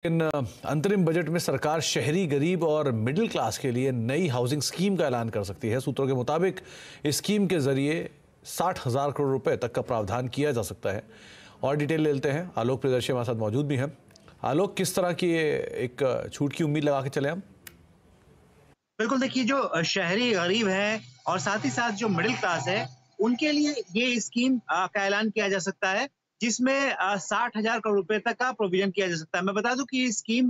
इन अंतरिम बजट में सरकार शहरी गरीब और मिडिल क्लास के लिए नई हाउसिंग स्कीम का ऐलान कर सकती है। सूत्रों के मुताबिक इस स्कीम के जरिए 60,000 करोड़ रुपए तक का प्रावधान किया जा सकता है। और डिटेल ले लेते हैं। आलोक प्रियदर्शी हमारे साथ मौजूद भी हैं। आलोक, किस तरह की एक छूट की उम्मीद लगा के चले हम? बिल्कुल, देखिए जो शहरी गरीब है और साथ ही साथ जो मिडिल क्लास है, उनके लिए ये स्कीम का ऐलान किया जा सकता है, जिसमें 60,000 करोड़ रुपए तक का प्रोविजन किया जा सकता है। मैं बता दूं कि ये स्कीम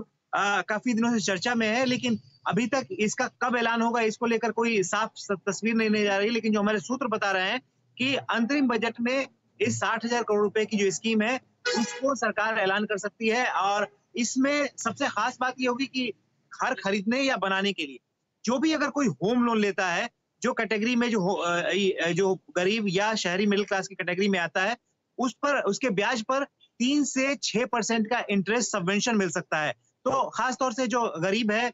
काफी दिनों से चर्चा में है, लेकिन अभी तक इसका कब ऐलान होगा इसको लेकर कोई साफ तस्वीर नहीं जा रही। लेकिन जो हमारे सूत्र बता रहे हैं कि अंतरिम बजट में इस 60,000 करोड़ रुपए की जो स्कीम है, उसको सरकार ऐलान कर सकती है। और इसमें सबसे खास बात ये होगी कि घर खरीदने या बनाने के लिए जो भी अगर कोई होम लोन लेता है, जो कैटेगरी में जो गरीब या शहरी मिडिल क्लास की कैटेगरी में आता है, उस पर उसके ब्याज पर 3 से 6% का इंटरेस्ट सबवेंशन मिल सकता है। तो खास तौर से जो गरीब है,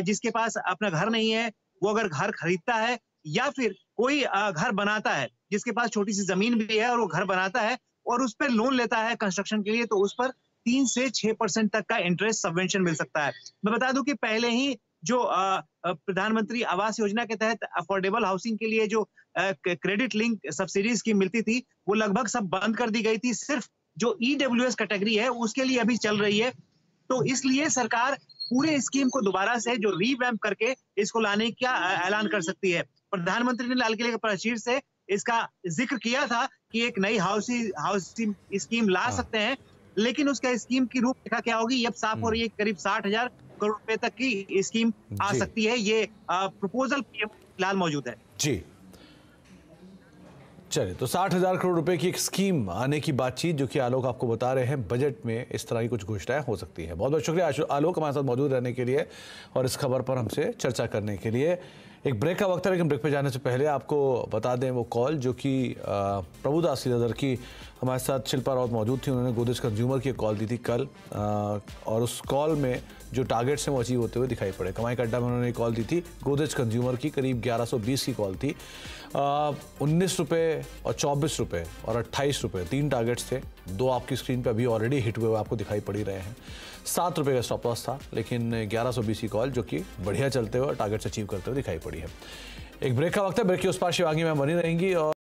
जिसके पास अपना घर नहीं है, वो अगर घर खरीदता है या फिर कोई घर बनाता है, जिसके पास छोटी सी जमीन भी है और वो घर बनाता है और उस पर लोन लेता है कंस्ट्रक्शन के लिए, तो उस पर 3 से 6% तक का इंटरेस्ट सबवेंशन मिल सकता है। मैं बता दूं कि पहले ही जो प्रधानमंत्री आवास योजना के तहत अफोर्डेबल हाउसिंग के लिए जो क्रेडिट लिंक सब्सिडी स्कीम मिलती थी, वो लगभग सब बंद कर दी गई थी। सिर्फ जो ईडब्ल्यूएस कैटेगरी है उसके लिए अभी चल रही है। तो इसलिए सरकार पूरे स्कीम को दोबारा से जो रीवैम्प करके इसको लाने का ऐलान कर सकती है। प्रधानमंत्री ने लाल किले के प्राचीर से इसका जिक्र किया था कि एक नई हाउसिंग स्कीम ला सकते हैं, लेकिन उसका स्कीम की रूपरेखा क्या होगी, अब साफ हो रही है। करीब 60,000 करोड़ रुपए तक की स्कीम आ सकती है। ये प्रपोजल फिलहाल मौजूद है। जी, चलिए, तो 60,000 करोड़ रुपए की एक स्कीम आने की बातचीत जो कि आलोक आपको बता रहे हैं, बजट में इस तरह की कुछ घोषणाएं हो सकती है। बहुत बहुत शुक्रिया आलोक हमारे साथ मौजूद रहने के लिए और इस खबर पर हमसे चर्चा करने के लिए। एक ब्रेक का वक्त है, लेकिन ब्रेक पे जाने से पहले आपको बता दें वो कॉल जो कि प्रभुदास लीलाधर की हमारे साथ शिल्पा राउत मौजूद थी। उन्होंने गोदरेज कंज्यूमर की कॉल दी थी कल, और उस कॉल में जो टारगेट्स हैं वो अचीव होते हुए दिखाई पड़े। कमाई का अड्डा में उन्होंने कॉल दी थी गोदरेज कंज्यूमर की, करीब 1120 की कॉल थी। 19 रुपये और 24 रुपये और 28 रुपये 3 टारगेट्स थे। 2 आपकी स्क्रीन पे अभी ऑलरेडी हिट हुए आपको दिखाई पड़ ही रहे हैं। 7 रुपये का स्टॉप लॉस था, लेकिन 1120 की कॉल जो कि बढ़िया चलते हुए और टारगेट्स अचीव करते हुए दिखाई पड़ी है। एक ब्रेक का वक्त है, ब्रेक के उस पार शिवांगी मैम बनी रहेंगी और